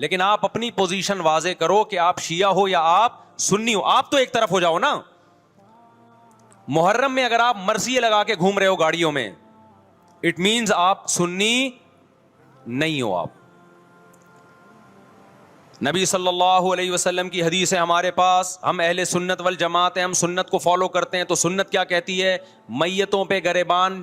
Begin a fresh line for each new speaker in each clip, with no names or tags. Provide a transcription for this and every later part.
لیکن آپ اپنی پوزیشن واضح کرو کہ آپ شیعہ ہو یا آپ سنی ہو. آپ تو ایک طرف ہو جاؤ نا. محرم میں اگر آپ مرثیے لگا کے گھوم رہے ہو گاڑیوں میں, اٹ مینز آپ سنی نہیں ہو. آپ نبی صلی اللہ علیہ وسلم کی حدیث ہے ہمارے پاس, ہم اہل سنت والجماعت ہیں, ہم سنت کو فالو کرتے ہیں. تو سنت کیا کہتی ہے؟ میتوں پہ گریبان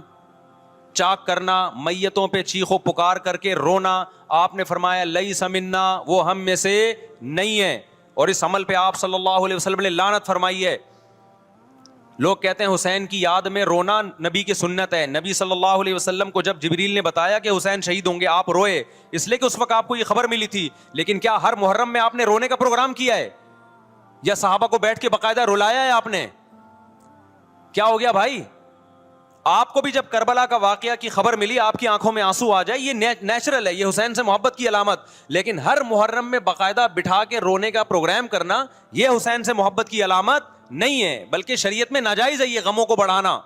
چاک کرنا, میتوں پہ چیخ و پکار کر کے رونا. آپ نے فرمایا لیس منا, وہ ہم میں سے نہیں ہے. اور اس عمل پہ آپ صلی اللہ علیہ وسلم نے لعنت فرمائی ہے. لوگ کہتے ہیں حسین کی یاد میں رونا نبی کی سنت ہے. نبی صلی اللہ علیہ وسلم کو جب جبریل نے بتایا کہ حسین شہید ہوں گے, آپ روئے, اس لیے کہ اس وقت آپ کو یہ خبر ملی تھی. لیکن کیا ہر محرم میں آپ نے رونے کا پروگرام کیا ہے, یا صحابہ کو بیٹھ کے باقاعدہ رلایا ہے آپ نے؟ کیا ہو گیا بھائی؟ آپ کو بھی جب کربلا کا واقعہ کی خبر ملی, آپ کی آنکھوں میں آنسو آ جائے, یہ نیچرل ہے, یہ حسین سے محبت کی علامت. لیکن ہر محرم میں باقاعدہ بٹھا کے رونے کا پروگرام کرنا, یہ حسین سے محبت کی علامت نہیں ہے, بلکہ شریعت میں ناجائز ہے یہ غموں کو بڑھانا.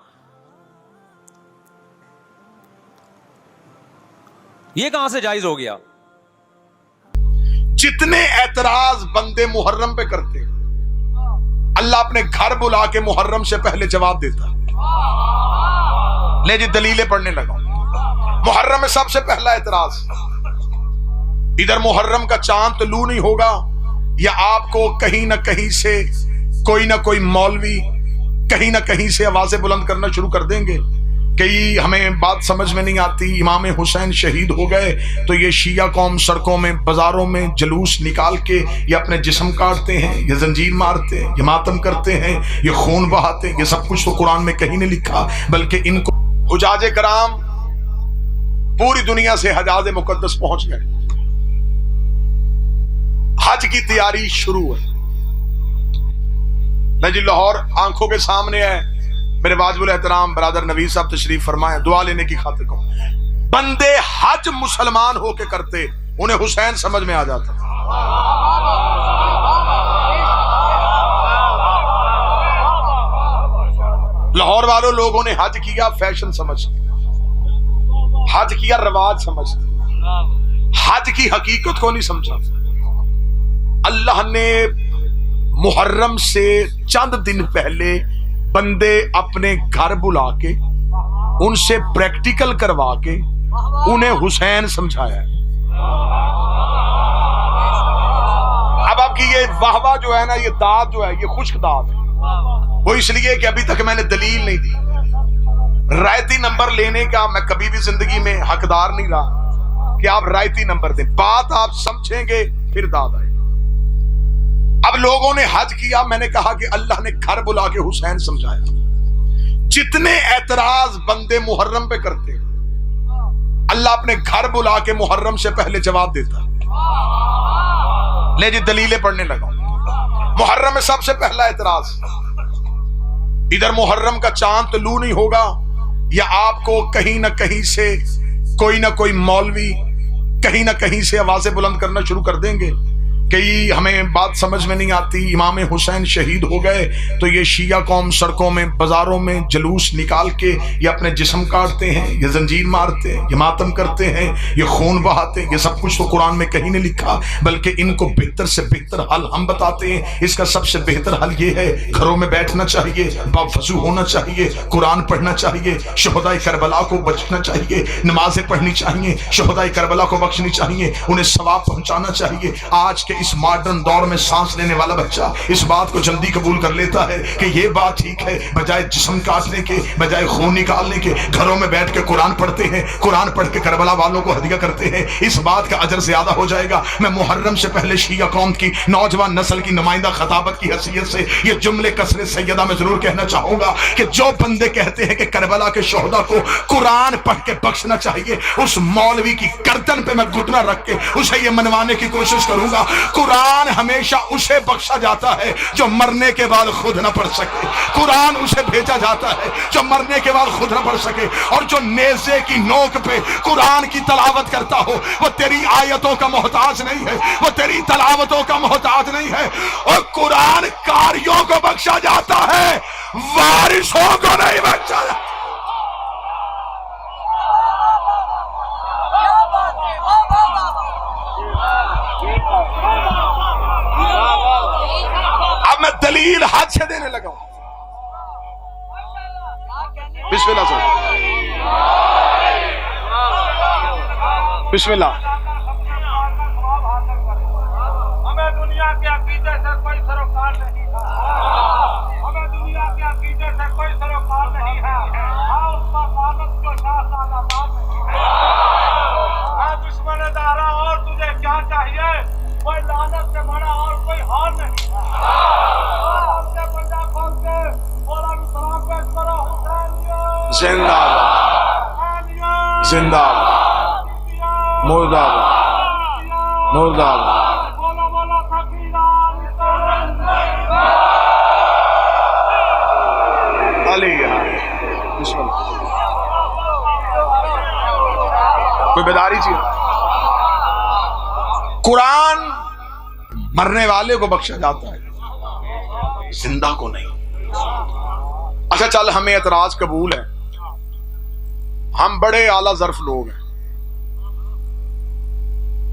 یہ کہاں سے جائز ہو گیا؟
جتنے اعتراض بندے محرم پہ کرتے, اللہ اپنے گھر بلا کے محرم سے پہلے جواب دیتا. لے جی دلیلیں پڑھنے لگا. محرم میں سب سے پہلا اعتراض, ادھر محرم کا چاند طلوع نہیں ہوگا, یا آپ کو کہیں نہ کہیں سے کوئی نہ کوئی مولوی کہیں نہ کہیں سے آوازیں بلند کرنا شروع کر دیں گے کہ ہمیں بات سمجھ میں نہیں آتی, امام حسین شہید ہو گئے تو یہ شیعہ قوم سڑکوں میں بازاروں میں جلوس نکال کے یہ اپنے جسم کاٹتے ہیں, یہ زنجیر مارتے ہیں, یہ ماتم کرتے ہیں, یہ خون بہاتے ہیں. یہ سب کچھ تو قرآن میں کہیں نہیں لکھا, بلکہ ان کو حجاج کرام پوری دنیا سے حجاز مقدس پہنچ گئے. حج کی تیاری شروع ہے. جی لاہور آنکھوں کے سامنے ہے. میرے واجب الاحترام برادر نوید صاحب تشریف فرمائے, دعا لینے کی خاطر کو. بندے حج مسلمان ہو کے کرتے, انہیں حسین سمجھ میں آ جاتا. لاہور والوں لوگوں نے حج کیا فیشن سمجھ, حج کیا رواج سمجھ, حج کی حقیقت کو نہیں سمجھا. اللہ نے محرم سے چند دن پہلے بندے اپنے گھر بلا کے ان سے پریکٹیکل کروا کے انہیں حسین سمجھایا. اب آپ کی یہ واہ واہ جو ہے نا, یہ داد جو ہے, یہ خشک داد ہے. وہ اس لیے کہ ابھی تک میں نے دلیل نہیں دی. رائتی نمبر لینے کا میں کبھی بھی زندگی میں حقدار نہیں رہا کہ آپ رائتی نمبر دیں. بات آپ سمجھیں گے پھر داد آئے. اب لوگوں نے حج کیا, میں نے کہا کہ اللہ نے گھر بلا کے حسین سمجھایا. جتنے اعتراض بندے محرم پہ کرتے, اللہ اپنے گھر بلا کے محرم سے پہلے جواب دیتا. لے جی دلیلیں پڑھنے لگا. محرم میں سب سے پہلا اعتراض, ادھر محرم کا چاند طلوع نہیں ہوگا, یا آپ کو کہیں نہ کہیں سے کوئی نہ کوئی مولوی کہیں نہ کہیں سے آوازیں بلند کرنا شروع کر دیں گے کہ ہمیں بات سمجھ میں نہیں آتی, امام حسین شہید ہو گئے تو یہ شیعہ قوم سڑکوں میں بازاروں میں جلوس نکال کے یہ اپنے جسم کاٹتے ہیں, یہ زنجیر مارتے ہیں, یہ ماتم کرتے ہیں, یہ خون بہاتے ہیں. یہ سب کچھ تو قرآن میں کہیں نہیں لکھا, بلکہ ان کو بہتر سے بہتر حل ہم بتاتے ہیں. اس کا سب سے بہتر حل یہ ہے, گھروں میں بیٹھنا چاہیے, باوضو ہونا چاہیے, قرآن پڑھنا چاہیے, شہدائے کربلا کو بچنا چاہیے, نمازیں پڑھنی چاہیے, شہدائے کربلا کو بخشنی چاہیے, انہیں ثواب پہنچانا چاہیے. آج کے اس ماڈرن دور میں سانس لینے والا بچہ اس بات کو جلدی قبول کر لیتا ہے کہ یہ بات ٹھیک ہے, بجائے جسم کاٹنے کے, بجائے خون نکالنے کے گھروں میں بیٹھ کے قرآن پڑھتے ہیں, قرآن پڑھ کے کربلا والوں کو ہدیہ کرتے ہیں. اس بات کا اجر زیادہ ہو جائے گا. میں محرم سے پہلے شیعہ قوم کی نوجوان نسل کی نمائندہ خطابت کی حیثیت سے یہ جملے کثرت سیدہ میں ضرور کہنا چاہوں گا کہ جو بندے کہتے ہیں کہ کربلا کے شہداء کو قرآن پڑھ کے بخشنا چاہیے, اس مولوی کی گردن پہ میں گھٹنا رکھ کے اسے یہ منوانے کی کوشش کروں گا. قرآن ہمیشہ اسے بخشا جاتا ہے جو مرنے کے بعد خود نہ پڑھ سکے. قرآن اسے بھیجا جاتا ہے جو مرنے کے بعد خود نہ پڑھ سکے. اور جو نیزے کی نوک پہ قرآن کی تلاوت کرتا ہو وہ تیری آیتوں کا محتاج نہیں ہے, وہ تیری تلاوتوں کا محتاج نہیں ہے. اور قرآن کاریوں کو بخشا جاتا ہے, وارثوں کو نہیں بخشا جاتا. دلیل ہاتھ سے دینے لگا ہوں. بسم اللہ سے بسم اللہ.
ہمیں دنیا کے عقیدے سے کوئی سروکار نہیں ہے. ہمیں دنیا کے عقیدے سے کوئی سروکار نہیں ہے. اس کا مالک جو شاہ سادہ نہیں ہے. دشمن دارا اور تجھے کیا چاہیے؟ کوئی لعنت سے بڑا اور کوئی ہار نہیں ہے. پنجاب کھول کے مولانا سلام پیش کرو. حسینیت
زندہ باد زندہ باد مردہ باد مردہ باد.
بولا بولا تکبیران
علی بسم اللہ. کوئی بیداری چاہیے. قرآن مرنے والے کو بخشا جاتا ہے, زندہ کو نہیں. اچھا چل, ہمیں اعتراض قبول ہے, ہم بڑے اعلیٰ ظرف لوگ ہیں,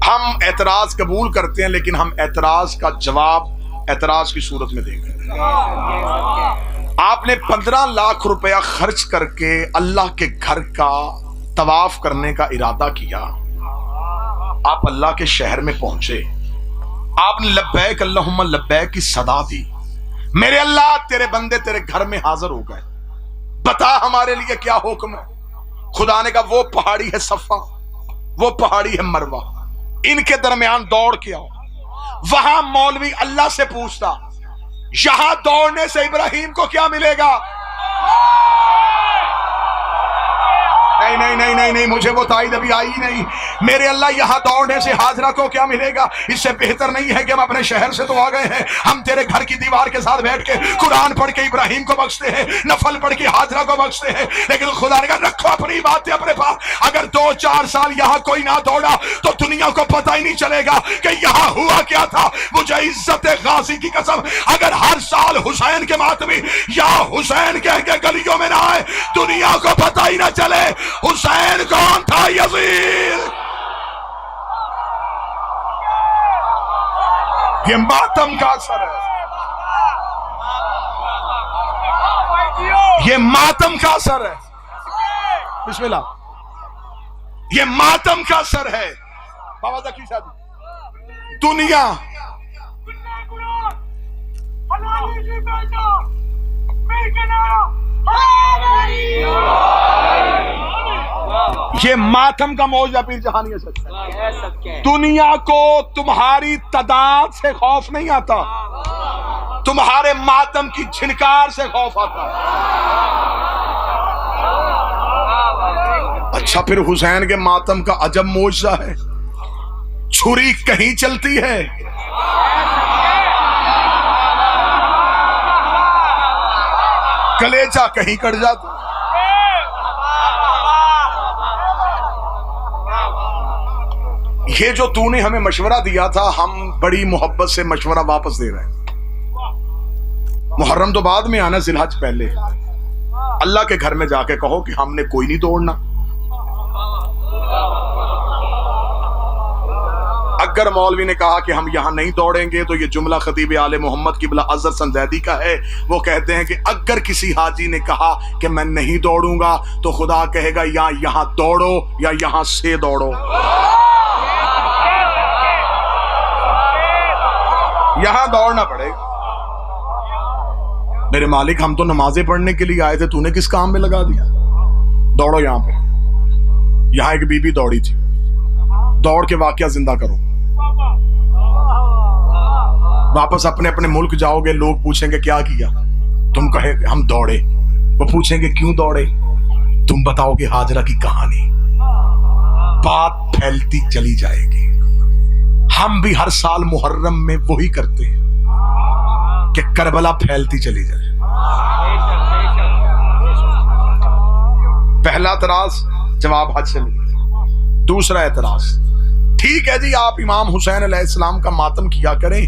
ہم اعتراض قبول کرتے ہیں, لیکن ہم اعتراض کا جواب اعتراض کی صورت میں دیں گے. آپ نے 15 لاکھ روپیہ خرچ کر کے اللہ کے گھر کا طواف کرنے کا ارادہ کیا. آپ اللہ کے شہر میں پہنچے, آپ نے لبیک اللہم لبیک کی صدا دی. میرے اللہ, تیرے بندے تیرے گھر میں حاضر ہو گئے, بتا ہمارے لیے کیا حکم ہے. خدا نے کہا وہ پہاڑی ہے صفا, وہ پہاڑی ہے مروہ, ان کے درمیان دوڑ کے آؤ. وہاں مولوی اللہ سے پوچھتا, یہاں دوڑنے سے ابراہیم کو کیا ملے گا؟ نہیں نہیں نہیں نہیں نہیں, مجھے وہ تائید ابھی آئی نہیں. میرے اللہ, یہاں دوڑنے سے حاضرہ کو کیا ملے گا؟ اس سے بہتر نہیں ہے کہ ہم اپنے شہر سے تو آ گئے ہیں, ہم تیرے گھر کی دیوار کے ساتھ بیٹھ کے قرآن پڑھ کے ابراہیم کو بخشتے ہیں, نفل پڑھ کے حاضرہ کو بخشتے ہیں. لیکن خدا نے کہا رکھو اپنی باتیں اپنے پاس. اگر 2-4 سال یہاں کوئی نہ دوڑا تو دنیا کو پتہ ہی نہیں چلے گا کہ یہاں ہوا کیا تھا. مجھے عزت غازی کی قسم, اگر ہر سال حسین کے ماتمی یا حسین کہہ کے گلیوں میں نہ آئے, دنیا کو پتہ ہی نہ چلے حسین کون تھا. یزید. یہ ماتم کا اثر ہے, یہ ماتم کا اثر ہے. بسم اللہ. یہ ماتم کا اثر ہے. بابا ذکی صاحب, دنیا یہ ماتم کا موج پیر جہانی ہے. دنیا کو تمہاری تعداد سے خوف نہیں آتا, تمہارے ماتم کی جھنکار سے خوف آتا. اچھا, پھر حسین کے ماتم کا عجب معجزہ ہے, چھری کہیں چلتی ہے, کلیجہ کہیں کٹ جاتا. یہ جو تو نے ہمیں مشورہ دیا تھا, ہم بڑی محبت سے مشورہ واپس دے رہے ہیں. محرم تو بعد میں آنا, ذی الحج پہلے. اللہ کے گھر میں جا کے کہو کہ ہم نے کوئی نہیں دوڑنا. اگر مولوی نے کہا کہ ہم یہاں نہیں دوڑیں گے تو یہ جملہ خطیب آل محمد قبلہ حضرت سنزیدی کا ہے. وہ کہتے ہیں کہ اگر کسی حاجی نے کہا کہ میں نہیں دوڑوں گا تو خدا کہے گا یا یہاں دوڑو یا یہاں سے دوڑو. یہاں دوڑنا پڑے گا. میرے مالک, ہم تو نمازیں پڑھنے کے لیے آئے تھے, تو نے کس کام میں لگا دیا؟ دوڑو یہاں پہ. یہاں ایک بی بی دوڑی تھی, دوڑ کے واقعہ زندہ کرو. واپس اپنے اپنے ملک جاؤ گے, لوگ پوچھیں گے کیا کیا, تم کہے ہم دوڑے. وہ پوچھیں گے کیوں دوڑے, تم بتاؤ گے حاجرہ کی کہانی. بات پھیلتی چلی جائے گی. ہم بھی ہر سال محرم میں وہی کرتے ہیں کہ کربلا پھیلتی چلی جائے. پہلا اعتراض جواب حج سے ملا. دوسرا اعتراض, ٹھیک ہے جی آپ امام حسین علیہ السلام کا ماتم کیا کریں,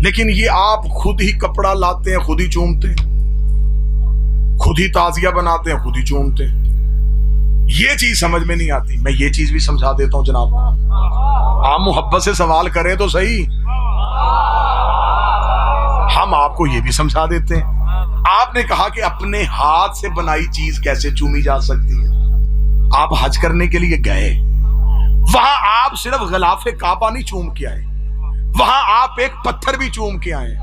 لیکن یہ آپ خود ہی کپڑا لاتے ہیں, خود ہی چومتے ہیں, خود ہی تعزیہ بناتے ہیں, خود ہی چومتے ہیں. یہ چیز سمجھ میں نہیں آتی. میں یہ چیز بھی سمجھا دیتا ہوں جناب, آپ محبت سے سوال کریں تو صحیح. ہم آپ کو یہ بھی سمجھا دیتے ہیں. آپ نے کہا کہ اپنے ہاتھ سے بنائی چیز کیسے چومی جا سکتی ہے؟ آپ حج کرنے کے لیے گئے, وہاں آپ صرف غلاف کعبہ نہیں چوم کے آئے, وہاں آپ ایک پتھر بھی چوم کے آئے.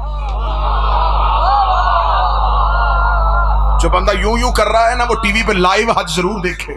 جو بندہ یوں کر رہا ہے نا, وہ ٹی وی پہ لائیو حج ضرور دیکھے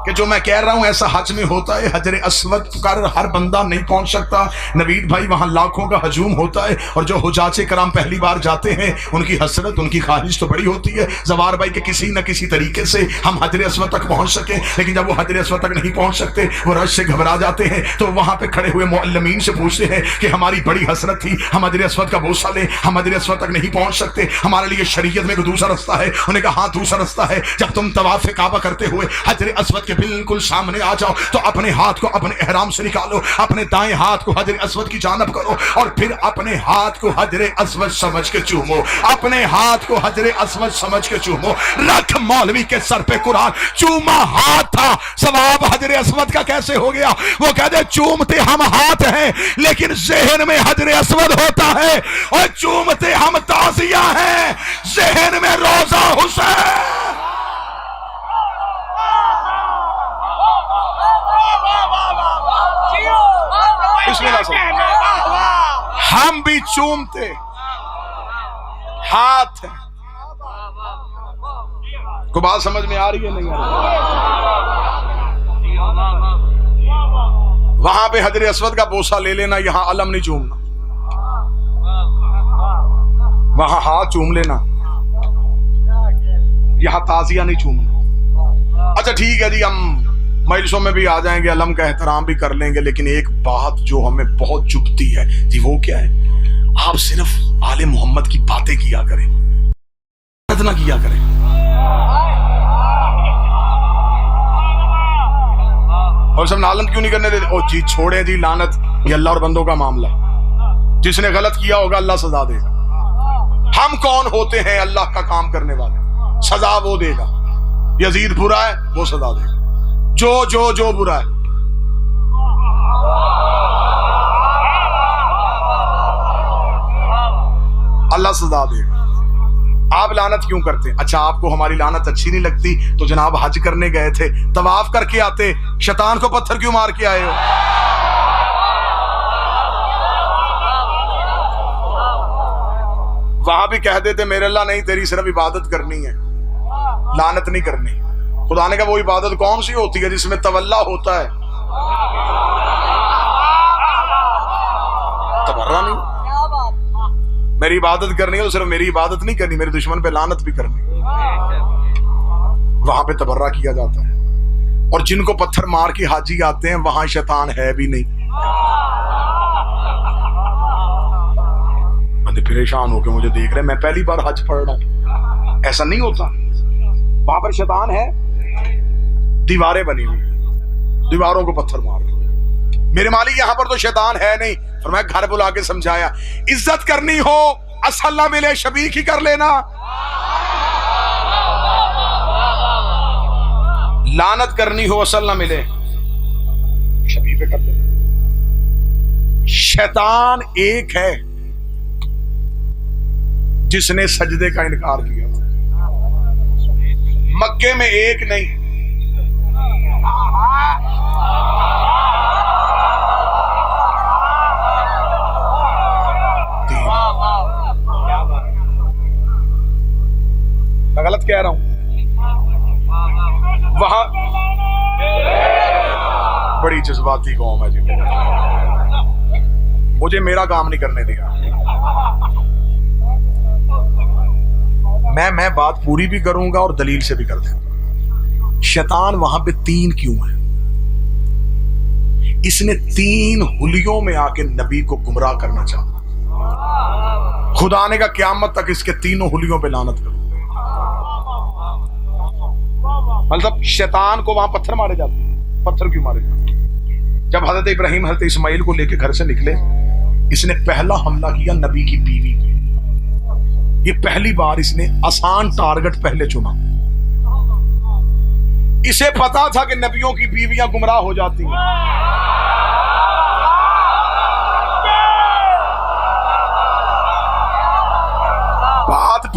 کہ جو میں کہہ رہا ہوں ایسا حج میں ہوتا ہے. حجر اسود پر ہر بندہ نہیں پہنچ سکتا نوید بھائی, وہاں لاکھوں کا ہجوم ہوتا ہے, اور جو حجاج کرام پہلی بار جاتے ہیں ان کی حسرت, ان کی خواہش تو بڑی ہوتی ہے زوار بھائی کہ کسی نہ کسی طریقے سے ہم حجر اسود تک پہنچ سکیں. لیکن جب وہ حجر اسود تک نہیں پہنچ سکتے, وہ رش سے گھبرا جاتے ہیں, تو وہاں پہ کھڑے ہوئے معلمین سے پوچھتے ہیں کہ ہماری بڑی حسرت تھی, ہم حجر اسود کا بوسہ لیں, ہم حجر اسود تک نہیں پہنچ سکتے, ہمارے لیے شریعت میں کوئی دوسرا رستہ ہے؟ انہوں نے کہا ہاں دوسرا رستہ ہے. جب تم طواف کعبہ کرتے ہوئے حجر اسود کے بالکل سامنے آ جاؤ تو اپنے ہاتھ کو اپنے احرام سے نکالو, اپنے دائیں ہاتھ کو حجر اسود کی جانب کرو, اور پھر اپنے ہاتھ کو حجر اسود سمجھ کے چومو, اپنے ہاتھ کو حجر اسود سمجھ کے چومو. رکھ مولوی کے سر پہ قرآن, چوما ہاتھ تھا, ثواب حجر اسود کا کیسے ہو گیا؟ وہ کہتے چومتے ہم ہاتھ ہیں لیکن ذہن میں حجر اسود ہوتا ہے, اور چومتے ہم تعزیہ ہیں, ذہن میں روزہ حسین. ہم بھی چومتے ہاتھ ہیں. کو بات سمجھ میں آ رہی ہے نہیں آ رہی؟ وہاں پہ حجر اسود کا بوسہ لے لینا, یہاں علم نہیں چومنا, وہاں ہاتھ چوم لینا, یہاں تازیہ نہیں چومنا. اچھا ٹھیک ہے جی, ہم مجلسوں میں بھی آ جائیں گے, علم کا احترام بھی کر لیں گے, لیکن ایک بات جو ہمیں بہت چبھتی ہے جی وہ کیا ہے؟ آپ صرف آل محمد کی باتیں کیا کریں, نہ کیا کریں. اور سب لعنت کیوں نہیں کرنے دیتے؟ او جی چھوڑیں جی لعنت, یہ اللہ اور بندوں کا معاملہ, جس نے غلط کیا ہوگا اللہ سزا دے گا. ہم کون ہوتے ہیں اللہ کا کام کرنے والے؟ سزا وہ دے گا. یزید برا ہے, وہ سزا دے گا. جو برا ہے اللہ سزا دے گا. آپ لعنت کیوں کرتے ہیں؟ اچھا آپ کو ہماری لعنت اچھی نہیں لگتی تو جناب حج کرنے گئے تھے, طواف کر کے آتے, شیطان کو پتھر کیوں مار کے آئے ہو؟ وہاں بھی کہہ دیتے میرے اللہ نہیں, تیری صرف عبادت کرنی ہے, لعنت نہیں کرنی. خدا نے کہا وہ عبادت کون سی ہوتی ہے جس میں تولا ہوتا ہے, تبرہ نہیں. میری عبادت کرنی ہے تو صرف میری عبادت نہیں کرنی, میرے دشمن پہ لعنت بھی کرنی. وہاں پہ تبرہ کیا جاتا ہے, اور جن کو پتھر مار کے حاجی آتے ہیں وہاں شیطان ہے بھی نہیں. بندے پریشان ہو کے مجھے دیکھ رہے ہیں, میں پہلی بار حج پڑھ رہا ہوں, ایسا نہیں ہوتا. وہاں پر شیطان ہے, دیواریں بنی ہوئی, دیواروں کو پتھر مار رہے. میرے مالک یہاں پر تو شیطان ہے نہیں. فرمایا گھر بلا کے سمجھایا, عزت کرنی ہو اصل نہ ملے شبیخ ہی کر لینا, لعنت کرنی ہو اصل نہ ملے شبیخ پہ کر لینا. شیطان ایک ہے جس نے سجدے کا انکار کیا, مکے میں ایک نہیں. میں غلط کہہ رہا ہوں؟ وہاں بڑی جذباتی قوم ہے جی, مجھے میرا کام نہیں کرنے دیا. میں بات پوری بھی کروں گا اور دلیل سے بھی کر دوں. شیطان وہاں پہ 3 کیوں ہے؟ اس نے 3 حلیوں میں آ کے نبی کو گمراہ کرنا چاہا. خدا نے کہا قیامت تک اس کے 3 حلیوں پہ لعنت کرو. مطلب شیطان کو وہاں پتھر مارے جاتے ہیں. پتھر کیوں مارے جاتے ہیں؟ جب حضرت ابراہیم حضرت اسماعیل کو لے کے گھر سے نکلے, اس نے پہلا حملہ کیا نبی کی بیوی پہ. یہ پہلی بار اس نے آسان ٹارگٹ پہلے چنا. اسے پتا تھا کہ نبیوں کی بیویاں گمراہ ہو جاتی ہیں.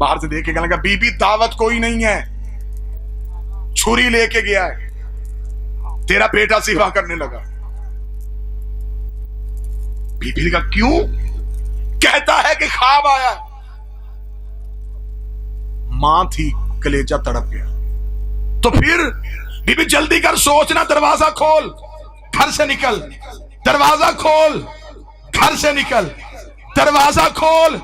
باہر سے دیکھ کے کہنے لگا بی بی دعوت کوئی نہیں ہے, چھری لے کے گیا ہے, تیرا بیٹا سیوا کرنے لگا. بی بی نے کہا کیوں؟ کہتا ہے کہ خواب آیا. ماں تھی, کلیجہ تڑپ گیا. تو پھر بی بی جلدی کر, سوچنا, دروازہ کھول, گھر سے نکل, دروازہ کھول, گھر سے نکل, دروازہ کھول,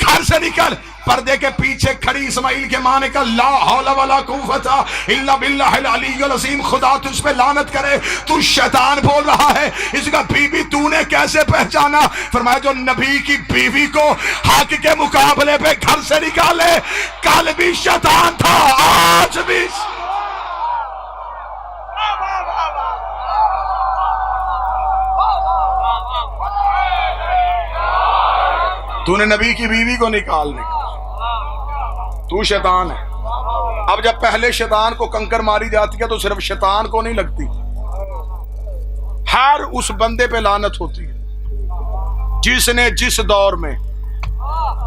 گھر سے نکل. پردے کے پیچھے کھڑی اسماعیل کے ماں نے کہا لا حول ولا قوت الا باللہ العلی العظیم, خدا تجھ پہ لعنت کرے, تو شیطان بول رہا ہے. اس کا بی بی تو نے کیسے پہچانا؟ فرمایا جو نبی کی بیوی کو حق کے مقابلے پہ گھر سے نکالے, کل بھی شیطان تھا, آج بھی. تو نے نبی کی بیوی کو نکالنے, تو شیطان ہے. اب جب پہلے شیطان کو کنکر ماری جاتی ہے تو صرف شیطان کو نہیں لگتی, ہر اس بندے پہ لعنت ہوتی ہے جس نے جس دور میں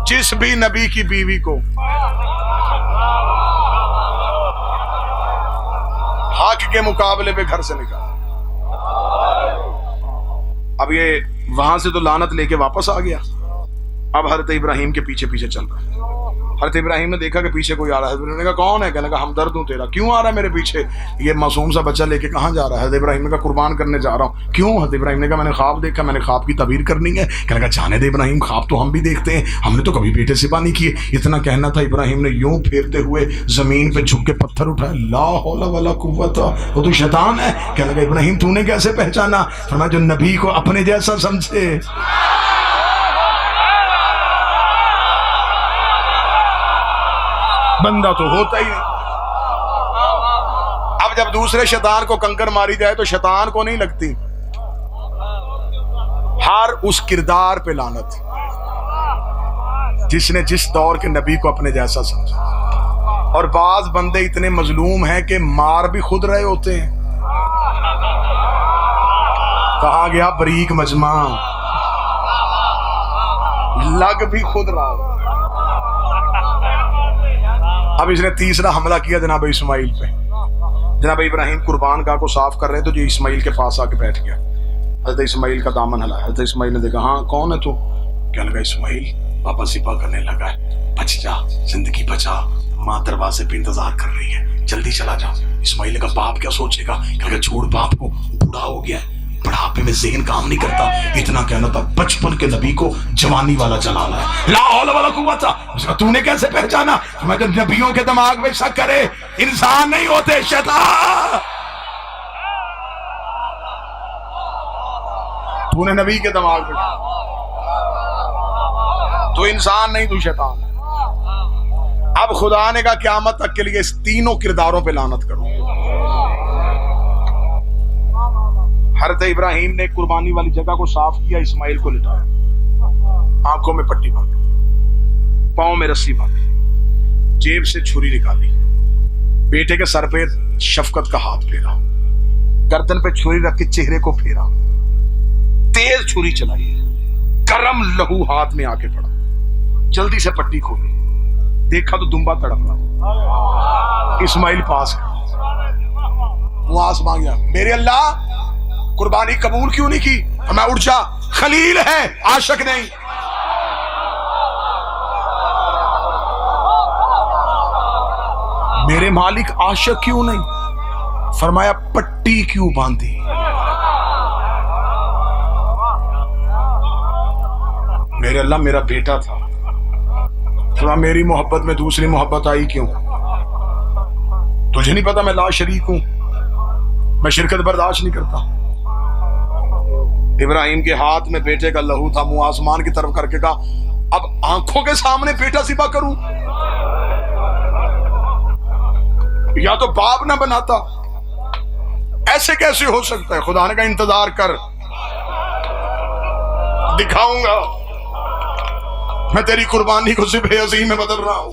جس بھی نبی کی بیوی کو حق کے مقابلے پہ گھر سے نکالا. اب یہ وہاں سے تو لعنت لے کے واپس آ گیا, اب حضرت ابراہیم کے پیچھے پیچھے چل رہا ہے. حضرت ابراہیم نے دیکھا کہ پیچھے کوئی آ رہا ہے. حضرت ابراہیم نے کہا کون ہے؟ کہنے لگا ہمدرد ہوں تیرا. کیوں آ رہا ہے میرے پیچھے؟ یہ معصوم سا بچہ لے کے کہاں جا رہا ہے؟ حضرت ابراہیم نے کہا قربان کرنے جا رہا ہوں. کیوں؟ حضرت ابراہیم نے کہا میں نے خواب دیکھا, میں نے خواب کی تعبیر کرنی ہے. کہنے لگا جانے دے ابراہیم, خواب تو ہم بھی دیکھتے ہیں, ہم نے تو کبھی بیٹے سپاہ نہیں کیے. اتنا کہنا تھا, ابراہیم نے یوں پھیرتے ہوئے زمین پہ جھک کے پتھر اٹھایا, لا حول ولا قوت, وہ تو شیطان ہے. کہنے لگا ابراہیم تو نے کیسے پہچانا؟ فرمایا جو نبی کو اپنے جیسا سمجھے. بندہ تو ہوتا ہی نہیں. اب جب دوسرے شیطان کو کنکر ماری جائے تو شیطان کو نہیں لگتی, ہر اس کردار پہ لعنت جس نے جس دور کے نبی کو اپنے جیسا سمجھا. اور بعض بندے اتنے مظلوم ہیں کہ مار بھی خود رہے ہوتے ہیں. کہا گیا بریک مجمع, لگ بھی خود رہا. اب اس نے تیسرا حملہ کیا جناب اسماعیل پہ. جناب ابراہیم قربان گاہ کو صاف کر رہے تو جو اسماعیل کے پاس آ کے بیٹھ گیا. حضرت اسماعیل کا دامن ہلایا. حضرت اسماعیل نے دیکھا ہاں کون ہے تو؟ کہنے لگا اسماعیل پاپا ذبح کرنے لگا ہے, بچ جا, زندگی بچا, ماں دروازے پہ انتظار کر رہی ہے, جلدی چلا جا. اسماعیل نے کہا باپ کیا سوچے گا؟ کہنے لگا چھوڑ باپ کو, بوڑھا ہو گیا ہے, بڑھاپے میں ذہن کام نہیں کرتا. اتنا کہنا تھا بچپن کے نبی کو جوانی والا جلانا ہے. لا حول ولا قوت. تو نے کیسے پہچانا؟ میں جب نبیوں کے دماغ میں شک کرے, انسان نہیں ہوتے, شیطان. تو نے نبی کے دماغ میں, تو انسان نہیں, تو شیطان. اب خدا نے کہا قیامت تک کے لیے اس تینوں کرداروں پہ لعنت کرو. حضرت ابراہیم نے قربانی والی جگہ کو صاف کیا, اسماعیل کو لٹایا, آنکھوں میں پٹی باندھی, پاؤں میں رسی باندھی, جیب سے چھری نکالی, بیٹے کے سر پہ شفقت کا ہاتھ پھیرا, گردن پہ چھری رکھ کے چہرے کو پھیرا, تیز چھری چلائی, گرم لہو ہاتھ میں آ کے پڑا, جلدی سے پٹی کھولی, دیکھا تو دمبا تڑپ رہا. اسماعیل پاس کھڑا, وہ آسمان گیا, میرے اللہ قربانی قبول کیوں نہیں کی؟ میں اٹھ جا, خلیل ہے, عاشق نہیں. میرے مالک عاشق کیوں نہیں؟ فرمایا پٹی کیوں باندھی؟ میرے اللہ میرا بیٹا تھا, فرمایا میری محبت میں دوسری محبت آئی کیوں؟ تجھے نہیں پتا میں لا شریک ہوں, میں شرکت برداشت نہیں کرتا. ابراہیم کے ہاتھ میں بیٹے کا لہو تھا, منہ آسمان کی طرف کر کے کہا اب آنکھوں کے سامنے بیٹا ذبح کروں؟ یا تو باپ نہ بناتا, ایسے کیسے ہو سکتا ہے؟ خدا نے کہا انتظار کر, دکھاؤں گا میں تیری قربانی کو ذبح عظیم میں بدل رہا ہوں.